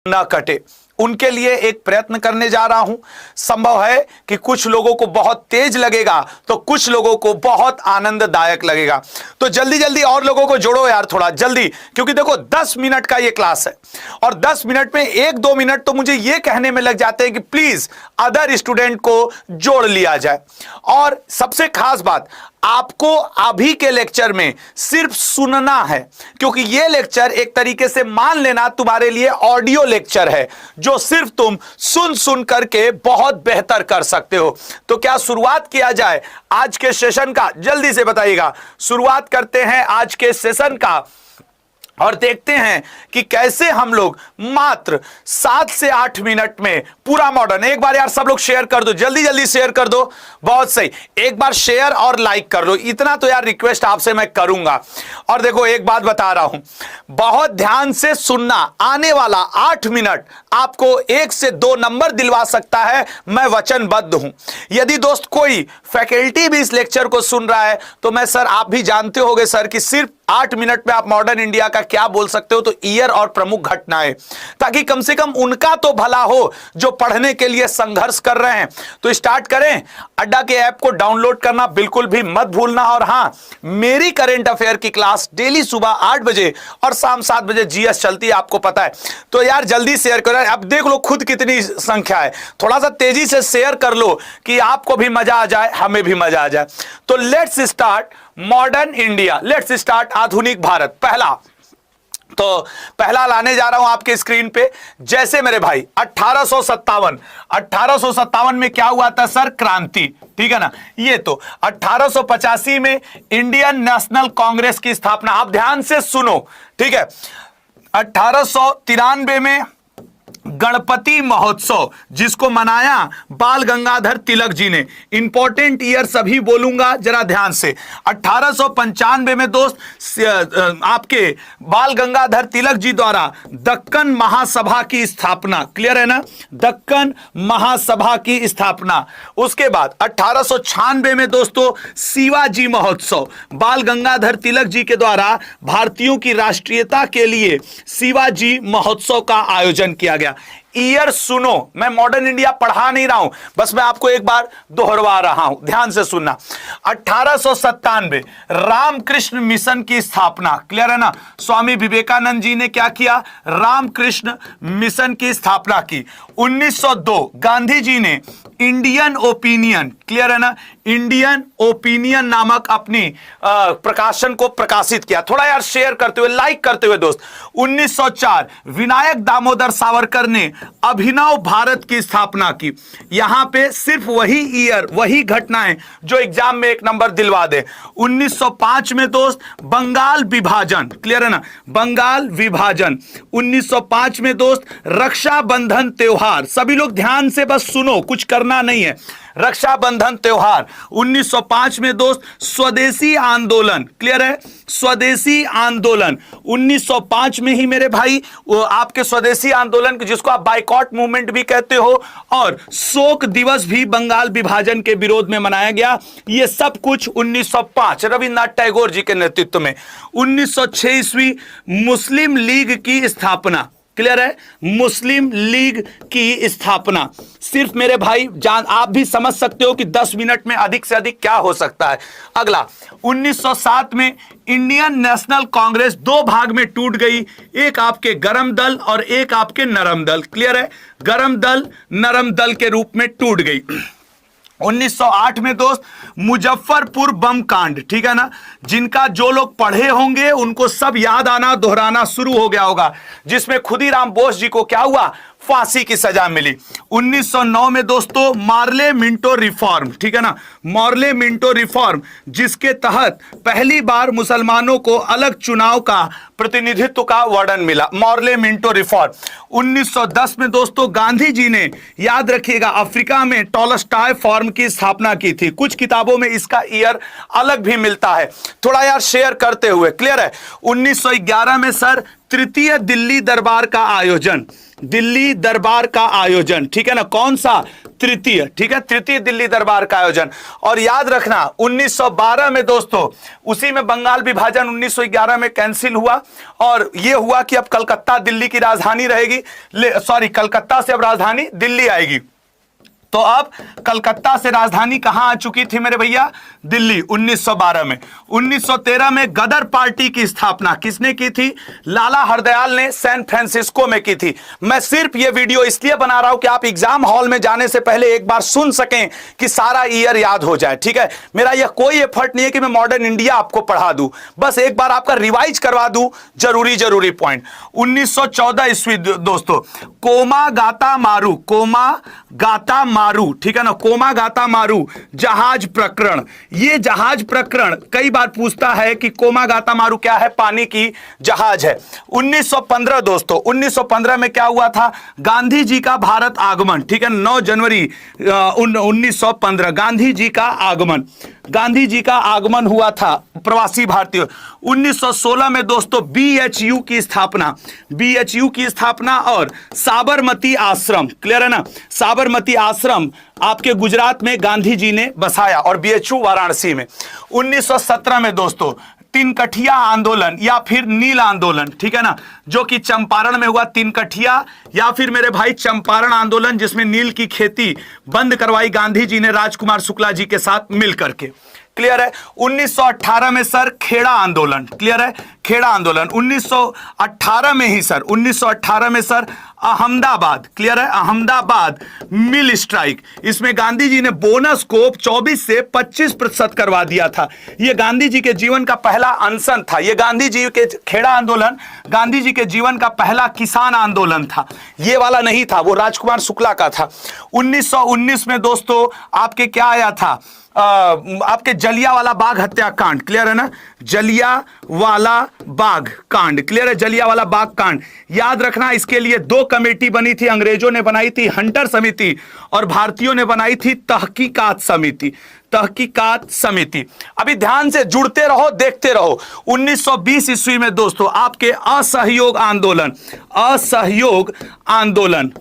न कटे, उनके लिए एक प्रयत्न करने जा रहा हूं। संभव है कि कुछ लोगों को बहुत तेज लगेगा तो कुछ लोगों को बहुत आनंददायक लगेगा। तो जल्दी जल्दी और लोगों को जोड़ो यार, थोड़ा जल्दी, क्योंकि देखो 10 मिनट का ये क्लास है और 10 मिनट में 1-2 मिनट तो मुझे ये कहने में लग जाते हैं कि प्लीज अदर स्टूडेंट को जोड़ लिया जाए। और सबसे खास बात, आपको अभी के लेक्चर में सिर्फ सुनना है, क्योंकि यह लेक्चर एक तरीके से मान लेना तुम्हारे लिए ऑडियो लेक्चर है जो सिर्फ तुम सुन सुन करके बहुत बेहतर कर सकते हो। तो क्या शुरुआत किया जाए आज के सेशन का? जल्दी से बताइएगा। शुरुआत करते हैं आज के सेशन का और देखते हैं कि कैसे हम लोग मात्र 7 से 8 मिनट में पूरा मॉडर्न। एक बार यार सब लोग शेयर कर दो, जल्दी जल्दी शेयर कर दो। बहुत सही, एक बार शेयर और लाइक कर दो, इतना तो यार रिक्वेस्ट आपसे मैं करूंगा। और देखो एक बात बता रहा हूं, बहुत ध्यान से सुनना। आने वाला 8 मिनट आपको 1 से 2 नंबर दिलवा सकता है, मैं वचनबद्ध हूं। यदि दोस्त कोई फैकल्टी भी इस लेक्चर को सुन रहा है तो मैं सर, आप भी जानते होंगे सर कि सिर्फ 8 मिनट में आप मॉडर्न इंडिया का क्या बोल सकते हो, तो ईयर और प्रमुख घटनाएं, ताकि कम से कम उनका तो भला हो जो पढ़ने के लिए संघर्ष कर रहे हैं। तो स्टार्ट करें। अड्डा के ऐप को डाउनलोड करना बिल्कुल भी मत भूलना। और हां, मेरी करंट अफेयर की क्लास डेली सुबह 8 बजे और शाम 7 बजे जीएस चलती है, आपको पता है। तो यार जल्दी शेयर करो। अब देख लो खुद कितनी संख्या है, थोड़ा सा तेजी से शेयर कर लो कि आपको भी मजा आ जाए, हमें भी मजा आ जाए। तो let's start modern India, let's start आधुनिक भारत। पहला लाने जा रहा हूं आपके स्क्रीन पे। जैसे मेरे भाई 1857 में क्या हुआ था सर? क्रांति, ठीक है ना। ये तो 1885 में इंडियन नेशनल कांग्रेस की स्थापना। आप ध्यान से सुनो, ठीक है। 1893 में गणपति महोत्सव, जिसको मनाया बाल गंगाधर तिलक जी ने। इंपॉर्टेंट ईयर सभी बोलूंगा, जरा ध्यान से। 1895 में दोस्त आपके बाल गंगाधर तिलक जी द्वारा दक्कन महासभा की स्थापना। क्लियर है ना? दक्कन महासभा की स्थापना। उसके बाद 1896 में दोस्तों शिवाजी महोत्सव, बाल गंगाधर तिलक जी के द्वारा भारतीयों की राष्ट्रीयता के लिए शिवाजी महोत्सव का आयोजन किया गया। ईयर सुनो, मैं मॉडर्न इंडिया पढ़ा नहीं रहा हूं, बस मैं आपको एक बार दोहरवा रहा हूं, ध्यान से सुनना। 1897 रामकृष्ण मिशन की स्थापना। क्लियर है ना? स्वामी विवेकानंद जी ने क्या किया? रामकृष्ण मिशन की स्थापना की। 1902 गांधी जी ने इंडियन ओपिनियन, क्लियर है ना, इंडियन ओपिनियन नामक अपनी प्रकाशन को प्रकाशित किया। थोड़ा यार शेयर करते हुए, लाइक करते हुए दोस्त। 1904 विनायक दामोदर सावरकर ने अभिनव भारत की स्थापना की। यहां पे सिर्फ वही ईयर, वही घटनाएं जो एग्जाम में 1 नंबर दिलवा दे। 1905 में दोस्त बंगाल विभाजन, क्लियर है ना, बंगाल विभाजन। 1905 में दोस्त रक्षाबंधन त्योहार। सभी लोग ध्यान से बस सुनो, कुछ करना नहीं है। रक्षाबंधन त्योहार 1905 में दोस्त। स्वदेशी आंदोलन, क्लियर है, स्वदेशी आंदोलन 1905 में ही मेरे भाई वो आपके स्वदेशी आंदोलन, जिसको आप बाइकॉट मूवमेंट भी कहते हो, और शोक दिवस भी बंगाल विभाजन के विरोध में मनाया गया। ये सब कुछ 1905 रविन्द्रनाथ टैगोर जी के नेतृत्व में। 1906 ईस्वी मुस्लिम लीग की स्थापना। क्लियर है? मुस्लिम लीग की स्थापना। सिर्फ मेरे भाई जान, आप भी समझ सकते हो कि 10 मिनट में अधिक से अधिक क्या हो सकता है। अगला 1907 में इंडियन नेशनल कांग्रेस 2 भाग में टूट गई, एक आपके गरम दल और एक आपके नरम दल। क्लियर है? गरम दल नरम दल के रूप में टूट गई। 1908 में दोस्त मुजफ्फरपुर बम कांड, ठीक है ना, जिनका जो लोग पढ़े होंगे उनको सब याद आना, दोहराना शुरू हो गया होगा, जिसमें खुदीराम बोस जी को क्या हुआ? फांसी की सजा मिली। 1909 में दोस्तों मार्ले मिंटो रिफॉर्म, ठीक है ना, मार्ले मिंटो रिफॉर्म, जिसके तहत पहली बार मुसलमानों को अलग चुनाव का प्रतिनिधित्व का वर्णन मिला। Morley Minto reform. 1910 में दोस्तों गांधी जी ने, याद रखिएगा, अफ्रीका में टॉलस्टॉय फॉर्म की स्थापना की थी। कुछ किताबों में इसका ईयर अलग भी मिलता है, थोड़ा यार शेयर करते हुए। क्लियर है? 1911 में सर तृतीय दिल्ली दरबार का आयोजन, दिल्ली दरबार का आयोजन, ठीक है ना। कौन सा? तृतीय, ठीक है, तृतीय दिल्ली दरबार का आयोजन। और याद रखना 1912 में दोस्तों, उसी में बंगाल विभाजन 1911 में कैंसिल हुआ और यह हुआ कि अब कलकत्ता दिल्ली की राजधानी रहेगी, सॉरी कलकत्ता से अब राजधानी दिल्ली आएगी। तो अब कलकत्ता से राजधानी कहां आ चुकी थी मेरे भैया? दिल्ली 1912 में। 1913 में गदर पार्टी की स्थापना किसने की थी? लाला हरदयाल ने सैन फ्रांसिस्को में की थी। मैं सिर्फ ये वीडियो इसलिए बना रहा हूं कि आप एग्जाम हॉल में जाने से पहले एक बार सुन सकें कि सारा ईयर याद हो जाए, ठीक है। मेरा यह कोई एफर्ट नहीं है कि मैं मॉडर्न इंडिया आपको पढ़ा दूं, बस एक बार आपका रिवाइज करवा दूं जरूरी पॉइंट। 1914 ईस्वी दोस्तों, कोमागाता मारू, ठीक है ना, कोमागाता मारू जहाज प्रकरण। ये जहाज प्रकरण कई बार पूछता है कि कोमागाता मारू क्या है? पानी की जहाज है। 1915 दोस्तों, 1915 में क्या हुआ था? गांधी जी का भारत आगमन, ठीक है, 9 जनवरी 1915 गांधी जी का आगमन हुआ था प्रवासी भारतीय। 1916 में दोस्तों BHU की स्थापना और साबरमती आश्रम, क्लियर है ना, साबरमती आश्रम आपके गुजरात में गांधी जी ने बसाया और BHU वाराणसी में। 1917 में दोस्तों तिनकठिया आंदोलन या फिर नील आंदोलन, ठीक है ना, जो कि चंपारण में हुआ। तिनकठिया या फिर मेरे भाई चंपारण आंदोलन, जिसमें नील की खेती बंद करवाई गांधी जी ने राजकुमार शुक्ला जी के साथ मिलकर के, क्लियर है। 1918 में सर खेड़ा आंदोलन, क्लियर है, खेड़ा आंदोलन। 1918 में ही सर, 1918 में सर अहमदाबाद, क्लियर है, अहमदाबाद मिल स्ट्राइक, इसमें गांधी जी ने बोनस को 24 से 25% करवा दिया था। यह गांधी जी के जीवन का पहला अनशन था। यह गांधी जी के खेड़ा आंदोलन गांधी जी के जीवन का पहला किसान आंदोलन था, यह वाला नहीं था, वो राजकुमार शुक्ला का था। 1919 में दोस्तों आपके क्या आया था? आपके जलियांवाला बाग हत्याकांड, क्लियर है ना, जलियांवाला बाग कांड, क्लियर है, जलियांवाला बाग कांड। याद रखना इसके लिए 2 कमेटी बनी थी, अंग्रेजों ने बनाई थी हंटर समिति और भारतीयों ने बनाई थी तहकीकात समिति। अभी ध्यान से जुड़ते रहो, देखते रहो। 1920 ईस्वी में दोस्तों आपके असहयोग आंदोलन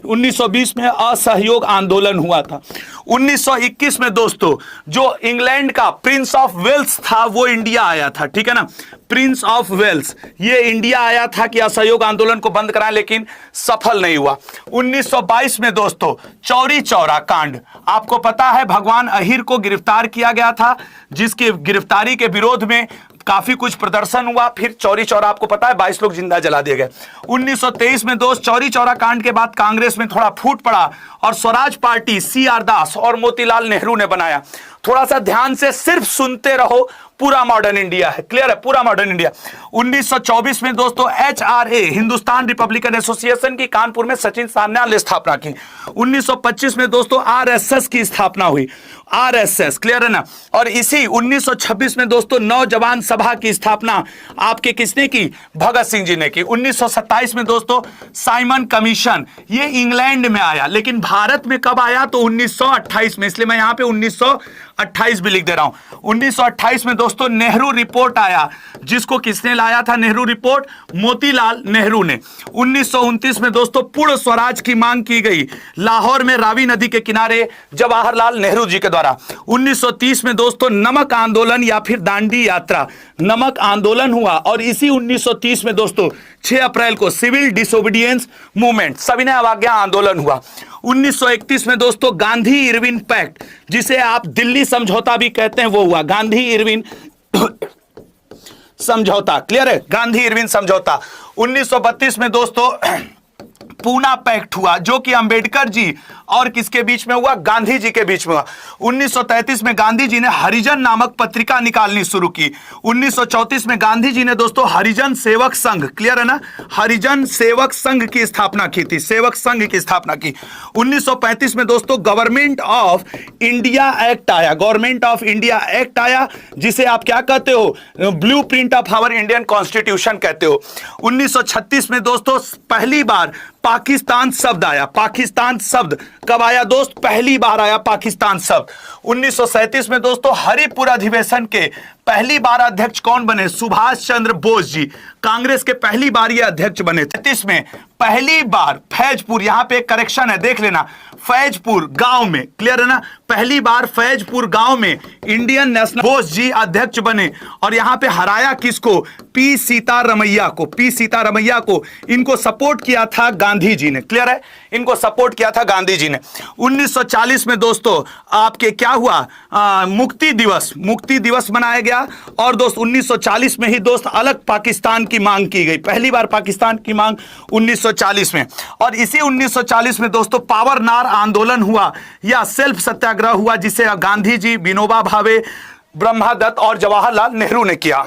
1920 में असहयोग आंदोलन हुआ था। 1921 में दोस्तों जो इंग्लैंड का प्रिंस ऑफ वेल्स था वो इंडिया आया था, ठीक है ना, प्रिंस ऑफ वेल्स ये इंडिया आया था कि असहयोग आंदोलन को बंद कराएं, लेकिन सफल नहीं हुआ। 1922 में दोस्तों चौरी चौरा कांड, आपको पता है भगवान अहिर को गिरफ्तार किया गया था, जिसकी गिरफ्तारी के विरोध में काफी कुछ प्रदर्शन हुआ, फिर चौरी चौरा आपको पता है 22 लोग जिंदा जला दिए गए। 1923 में दोस्त चौरी चौरा कांड के बाद कांग्रेस में थोड़ा फूट पड़ा और स्वराज पार्टी CR दास और मोतीलाल नेहरू ने बनाया। थोड़ा सा ध्यान से सिर्फ सुनते रहो, पूरा मॉडर्न इंडिया है, क्लियर है, पूरा मॉडर्न इंडिया। 1924 में दोस्तों HRA हिंदुस्तान रिपब्लिकन एसोसिएशन की कानपुर में सचिन सान्याल ने स्थापना की। 1925 में दोस्तों RSS की स्थापना हुई, RSS, क्लियर है ना। और इसी 1926 में दोस्तों नौजवान सभा की स्थापना आपके किसने की? भगत सिंह जी ने की। 1927 में दोस्तों साइमन कमीशन, ये इंग्लैंड में आया, लेकिन भारत में कब आया? तो 1928 में, इसलिए मैं यहां पे 1928 भी लिख दे रहा हूं। 1928 में दोस्तों नेहरू रिपोर्ट आया, जिसको किसने लाया था? नेहरू रिपोर्ट मोतीलाल नेहरू ने। 1929 में दोस्तों पूर्ण स्वराज की मांग की गई लाहौर में रावी नदी के किनारे जवाहरलाल नेहरू जी के द्वारा। 1930 में दोस्तों नमक आंदोलन या फिर दांडी यात्रा, नमक आंदोलन हुआ। और इसी 1930 में दोस्तों 6 अप्रैल को सिविल डिसोबीडियंस मूवमेंट, सविनय अवज्ञा आंदोलन हुआ। 1931 में दोस्तों गांधी इरविन पैक्ट, जिसे आप दिल्ली समझौता भी कहते हैं, वो हुआ गांधी इरविन समझौता, क्लियर है, गांधी इरविन समझौता। 1932 में दोस्तों पूना पैक्ट हुआ, जो कि अंबेडकर जी और किसके बीच में हुआ? गांधी जी के बीच में हुआ। 1933 में गांधी जी ने हरिजन नामक पत्रिका निकालनी शुरू की। 1934 में गांधी जी ने दोस्तों हरिजन सेवक संघ, क्लियर है ना, हरिजन सेवक संघ की स्थापना की थी, सेवक संघ की स्थापना की। 1935 में दोस्तों गवर्नमेंट ऑफ इंडिया एक्ट आया, गवर्नमेंट ऑफ इंडिया एक्ट आया, जिसे आप क्या कहते हो? Blueprint of our Indian constitution कहते हो। 1936 में दोस्तों पहली बार पाकिस्तान शब्द आया। पाकिस्तान शब्द कब आया दोस्त? पहली बार आया पाकिस्तान शब्द। 1937 में दोस्तों हरिपुर अधिवेशन के पहली बार अध्यक्ष कौन बने? सुभाष चंद्र बोस जी, कांग्रेस के पहली बार ये अध्यक्ष बने। 33 में पहली बार फैजपुर, यहां पे करेक्शन है, देख लेना, फैजपुर गांव में, क्लियर है ना, पहली बार फैजपुर गांव में इंडियन नेशनल बोस जी अध्यक्ष बने। और यहां पे हराया किसको? पी सीतारमैया को, पी सीतारमैया को। इनको सपोर्ट किया था गांधी जी ने, क्लियर है, इनको सपोर्ट किया था गांधी जी ने। 1940 में दोस्तों आपके क्या हुआ? मुक्ति दिवस मनाया गया। और दोस्त 1940 में ही दोस्त अलग पाकिस्तान की मांग की गई, पहली बार पाकिस्तान की मांग 1940 में। और इसी 1940 में दोस्तों पावरनार आंदोलन हुआ या सेल्फ सत्याग्रह हुआ, जिसे गांधी जी, विनोबा भावे, ब्रह्मदत्त और जवाहरलाल नेहरू ने किया।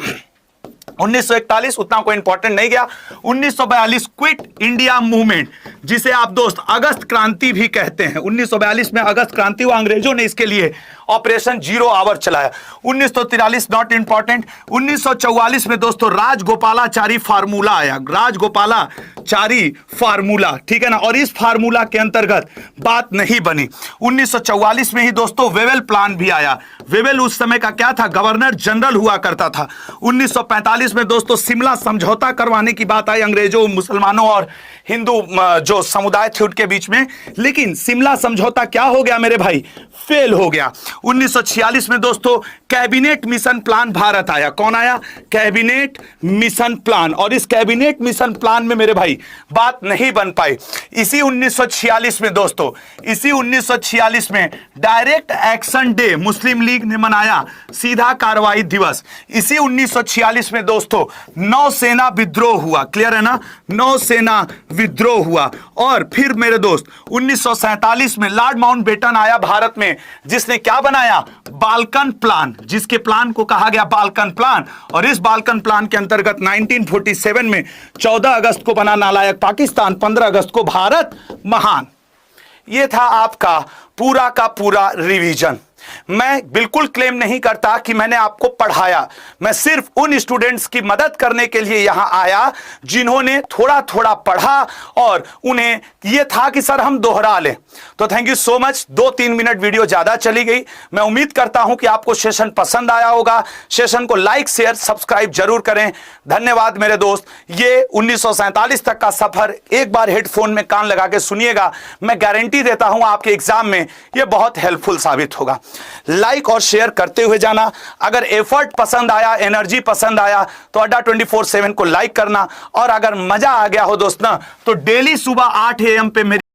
1941 उतना कोई इंपॉर्टेंट नहीं गया। 1942 क्विट इंडिया मूवमेंट, जिसे आप दोस्त अगस्त क्रांति भी कहते हैं। 1942 में अगस्त क्रांति हुआ, अंग्रेजों ने इसके लिए ऑपरेशन जीरो आवर चलाया। 1943 नॉट इंपॉर्टेंट। 1944 में दोस्तों राजगोपालाचारी फार्मूला आया, राजगोपालाचारी फार्मूला, ठीक है ना, और इस फार्मूला के अंतर्गत बात नहीं बनी। 1944 में ही दोस्तों वेवेल प्लान भी आया। वेवेल उस समय का क्या था? गवर्नर जनरल हुआ करता था। 1945 में दोस्तों शिमला समझौता करवाने की बात आई अंग्रेजों, मुसलमानों और हिंदू जो समुदाय थे उनके बीच में, लेकिन शिमला समझौता क्या हो गया मेरे भाई? फेल हो गया। 1946 में दोस्तों कैबिनेट मिशन प्लान भारत आया। कौन आया? Cabinet mission plan. और इस कैबिनेट मिशन प्लान में मेरे भाई बात नहीं बन पाई। इसी 1946 में दोस्तों, इसी 1946 में डायरेक्ट एक्शन डे मुस्लिम लीग ने मनाया, सीधा कार्रवाई दिवस। इसी 1946 में दोस्तों नौसेना विद्रोह हुआ, क्लियर है ना, नौसेना विद्रोह हुआ। और फिर मेरे दोस्त 1947 में लॉर्ड माउंटबेटन आया भारत में, जिसने क्या बनाया? बाल्कन प्लान, जिसके प्लान को कहा गया बाल्कन प्लान। और इस बाल्कन प्लान के अंतर्गत 1947 में 14 अगस्त को बना नालायक पाकिस्तान, 15 अगस्त को भारत महान। यह था आपका पूरा का पूरा रिवीजन। मैं बिल्कुल क्लेम नहीं करता कि मैंने आपको पढ़ाया, मैं सिर्फ उन स्टूडेंट्स की मदद करने के लिए यहां आया जिन्होंने थोड़ा थोड़ा पढ़ा और उन्हें यह था कि सर हम दोहरा लें। तो thank you so much. 2-3 minute video ज्यादा चली गई। मैं उम्मीद करता हूं कि आपको सेशन पसंद आया होगा। सेशन को लाइक, शेयर, सब्सक्राइब जरूर करें। धन्यवाद मेरे दोस्त। ये 1947 तक का सफर एक बार हेडफोन में कान लगा के सुनिएगा, मैं गारंटी देता हूं आपके एग्जाम में यह बहुत हेल्पफुल साबित होगा। लाइक और शेयर करते हुए जाना। अगर एफर्ट पसंद आया, एनर्जी पसंद आया तो अड्डा 24/7 को लाइक करना। और अगर मजा आ गया हो दोस्त ना, तो डेली सुबह 8 AM पे मेरी